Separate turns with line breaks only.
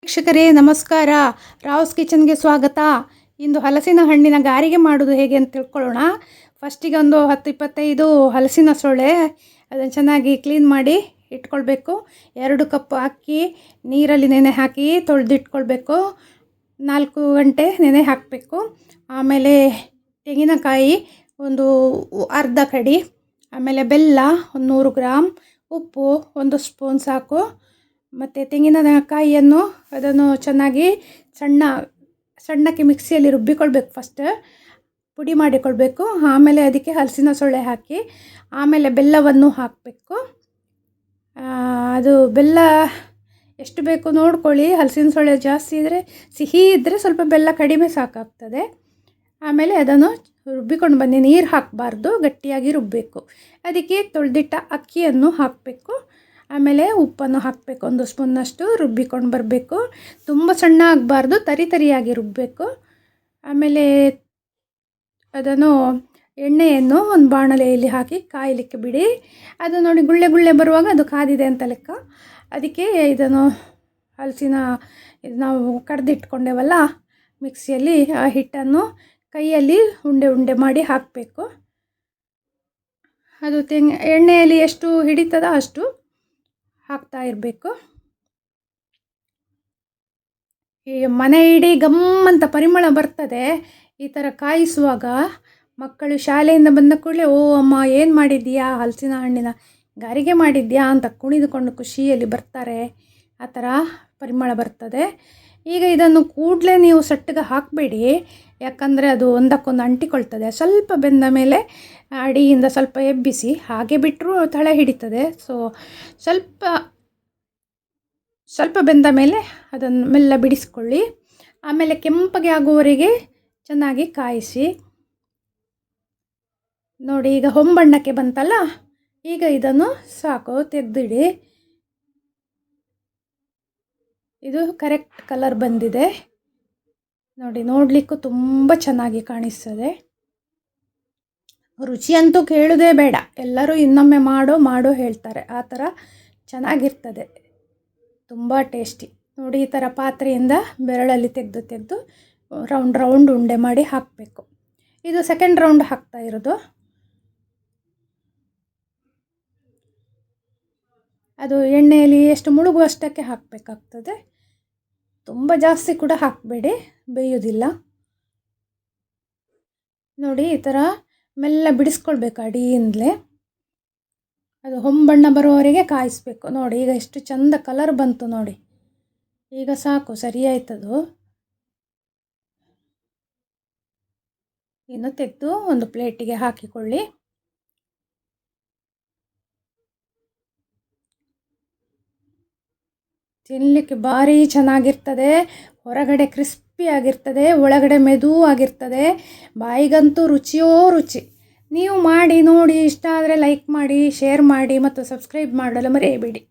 ವೀಕ್ಷಕರೇ ನಮಸ್ಕಾರ. ರಾವ್ಸ್ ಕಿಚನ್ಗೆ ಸ್ವಾಗತ. ಇಂದು ಹಲಸಿನ ಹಣ್ಣಿನ ಗಾರಿಗೆ ಮಾಡೋದು ಹೇಗೆ ಅಂತ ತಿಳ್ಕೊಳ್ಳೋಣ. ಫಸ್ಟಿಗೆ ಒಂದು 10-25 ಹಲಸಿನ ಸೊಳೆ ಅದನ್ನು ಚೆನ್ನಾಗಿ ಕ್ಲೀನ್ ಮಾಡಿ ಇಟ್ಕೊಳ್ಬೇಕು. 2 ಕಪ್ ಅಕ್ಕಿ ನೀರಲ್ಲಿ ನೆನೆ ಹಾಕಿ ತೊಳೆದಿಟ್ಕೊಳ್ಬೇಕು. 4 ಗಂಟೆ ನೆನೆ ಹಾಕಬೇಕು. ಆಮೇಲೆ ತೆಂಗಿನಕಾಯಿ ಒಂದು ಅರ್ಧ ಕಡಿ, ಆಮೇಲೆ ಬೆಲ್ಲ ಒಂದು 100 ಗ್ರಾಮ್, ಉಪ್ಪು 1 ಸ್ಪೂನ್ ಸಾಕು. ಮತ್ತು ತೆಂಗಿನಕಾಯಿಯನ್ನು ಅದನ್ನು ಚೆನ್ನಾಗಿ ಸಣ್ಣಕ್ಕೆ ಮಿಕ್ಸಿಯಲ್ಲಿ ರುಬ್ಬಿಕೊಳ್ಬೇಕು. ಫಸ್ಟ್ ಪುಡಿ ಮಾಡಿಕೊಳ್ಬೇಕು. ಆಮೇಲೆ ಅದಕ್ಕೆ ಹಲಸಿನ ಸೊಳ್ಳೆ ಹಾಕಿ ಆಮೇಲೆ ಬೆಲ್ಲವನ್ನು ಹಾಕಬೇಕು. ಅದು ಬೆಲ್ಲ ಎಷ್ಟು ಬೇಕು ನೋಡ್ಕೊಳ್ಳಿ. ಹಲಸಿನ ಸೊಳ್ಳೆ ಜಾಸ್ತಿ ಇದ್ದರೆ, ಸಿಹಿ ಇದ್ದರೆ ಸ್ವಲ್ಪ ಬೆಲ್ಲ ಕಡಿಮೆ ಸಾಕಾಗ್ತದೆ. ಆಮೇಲೆ ಅದನ್ನು ರುಬ್ಬಿಕೊಂಡು ಬನ್ನಿ. ನೀರು ಹಾಕಬಾರ್ದು, ಗಟ್ಟಿಯಾಗಿ ರುಬ್ಬಬೇಕು. ಅದಕ್ಕೆ ತೊಳೆದಿಟ್ಟ ಅಕ್ಕಿಯನ್ನು ಹಾಕಬೇಕು. ಆಮೇಲೆ ಉಪ್ಪನ್ನು ಹಾಕಬೇಕು. 1 ಸ್ಪೂನ್ನಷ್ಟು ರುಬ್ಬಿಕೊಂಡು ಬರಬೇಕು. ತುಂಬ ಸಣ್ಣ ಆಗಬಾರ್ದು, ತರಿಯಾಗಿ ರುಬ್ಬಬೇಕು. ಆಮೇಲೆ ಅದನ್ನು ಎಣ್ಣೆಯನ್ನು ಒಂದು ಬಾಣಲೆಯಲ್ಲಿ ಹಾಕಿ ಕಾಯಲಿಕ್ಕೆ ಬಿಡಿ. ಅದು ನೋಡಿ ಗುಳ್ಳೆ ಬರುವಾಗ ಅದು ಕಾದಿದೆ ಅಂತ ಲೆಕ್ಕ. ಅದಕ್ಕೆ ಇದನ್ನು ನಾವು ಕಡ್ದಿಟ್ಕೊಂಡೇವಲ್ಲ ಮಿಕ್ಸಿಯಲ್ಲಿ, ಆ ಹಿಟ್ಟನ್ನು ಕೈಯಲ್ಲಿ ಉಂಡೆ ಮಾಡಿ ಹಾಕಬೇಕು. ಅದು ಎಣ್ಣೆಯಲ್ಲಿ ಎಷ್ಟು ಹಿಡಿತದೋ ಅಷ್ಟು ಹಾಕ್ತಾ ಇರಬೇಕು. ಈ ಮನೆ ಇಡೀ ಗಮ್ಮಂತ ಪರಿಮಳ ಬರ್ತದೆ ಈ ಥರ ಕಾಯಿಸುವಾಗ. ಮಕ್ಕಳು ಶಾಲೆಯಿಂದ ಬಂದ ಕೂಡಲೇ, ಓ ಅಮ್ಮ ಏನು ಮಾಡಿದ್ದೀಯಾ, ಹಲಸಿನ ಹಣ್ಣಿನ ಗಾರಿಗೆ ಮಾಡಿದ್ಯಾ ಅಂತ ಕುಣಿದುಕೊಂಡು ಖುಷಿಯಲ್ಲಿ ಬರ್ತಾರೆ. ಆ ಥರ ಪರಿಮಳ ಬರ್ತದೆ. ಈಗ ಇದನ್ನು ಕೂಡಲೇ ನೀವು ಸಟ್ಟಿಗೆ ಹಾಕಬೇಡಿ, ಯಾಕಂದರೆ ಅದು ಒಂದಕ್ಕೊಂದು ಅಂಟಿಕೊಳ್ತದೆ. ಸ್ವಲ್ಪ ಬೆಂದ ಮೇಲೆ ಅಡಿಯಿಂದ ಸ್ವಲ್ಪ ಎಬ್ಬಿಸಿ, ಹಾಗೆ ಬಿಟ್ಟರೂ ತಳ ಹಿಡಿತದೆ. ಸೊ ಸ್ವಲ್ಪ ಬೆಂದ ಮೇಲೆ ಅದನ್ನು ಮೆಲ್ಲ ಬಿಡಿಸ್ಕೊಳ್ಳಿ. ಆಮೇಲೆ ಕೆಂಪಗೆ ಆಗುವವರೆಗೆ ಚೆನ್ನಾಗಿ ಕಾಯಿಸಿ. ನೋಡಿ, ಈಗ ಹೊಂಬಣ್ಣಕ್ಕೆ ಬಂತಲ್ಲ, ಈಗ ಇದನ್ನು ಸಾಕು, ತೆಗೆದಿಡಿ. ಇದು ಕರೆಕ್ಟ್ ಕಲರ್ ಬಂದಿದೆ ನೋಡಿ. ನೋಡಲಿಕ್ಕೂ ತುಂಬ ಚೆನ್ನಾಗಿ ಕಾಣಿಸ್ತದೆ. ರುಚಿ ಅಂತೂ ಕೇಳೋದೇ ಬೇಡ, ಎಲ್ಲರೂ ಇನ್ನೊಮ್ಮೆ ಮಾಡೋ ಹೇಳ್ತಾರೆ. ಆ ಥರ ಚೆನ್ನಾಗಿರ್ತದೆ, ತುಂಬ ಟೇಸ್ಟಿ. ನೋಡಿ, ಈ ಥರ ಪಾತ್ರೆಯಿಂದ ಬೆರಳಲ್ಲಿ ತೆಗೆದು ರೌಂಡ್ ಉಂಡೆ ಮಾಡಿ ಹಾಕಬೇಕು. ಇದು ಸೆಕೆಂಡ್ ರೌಂಡ್ ಹಾಕ್ತಾ ಇರೋದು. ಅದು ಎಣ್ಣೆಯಲ್ಲಿ ಎಷ್ಟು ಮುಳುಗುವಷ್ಟಕ್ಕೆ ಹಾಕಬೇಕಾಗ್ತದೆ. ತುಂಬ ಜಾಸ್ತಿ ಕೂಡ ಹಾಕಬೇಡಿ, ಬೇಯೋದಿಲ್ಲ. ನೋಡಿ, ಈ ಥರ ಮೆಲ್ಲ ಬಿಡಿಸ್ಕೊಳ್ಬೇಕು ಅಡಿಯಿಂದಲೇ. ಅದು ಹೊಂಬಣ್ಣ ಬರೋವರೆಗೆ ಕಾಯಿಸ್ಬೇಕು. ನೋಡಿ, ಈಗ ಎಷ್ಟು ಚಂದ ಕಲರ್ ಬಂತು ನೋಡಿ. ಈಗ ಸಾಕು, ಸರಿ ಆಯ್ತದು. ಇನ್ನು ತೆಗೆದು ಒಂದು ಪ್ಲೇಟಿಗೆ ಹಾಕಿಕೊಳ್ಳಿ. ತಿನ್ನಲಿಕ್ಕೆ ಭಾರಿ ಚೆನ್ನಾಗಿರ್ತದೆ. ಹೊರಗಡೆ ಕ್ರಿಸ್ಪಿ ಆಗಿರ್ತದೆ, ಒಳಗಡೆ ಮೆದು ಆಗಿರ್ತದೆ. ಬಾಯಿಗಂತೂ ರುಚಿಯೋ ರುಚಿ. ನೀವು ಮಾಡಿ ನೋಡಿ. ಇಷ್ಟ ಆದರೆ ಲೈಕ್ ಮಾಡಿ, ಶೇರ್ ಮಾಡಿ ಮತ್ತು ಸಬ್ಸ್ಕ್ರೈಬ್ ಮಾಡಲು ಮರೆಯಬೇಡಿ.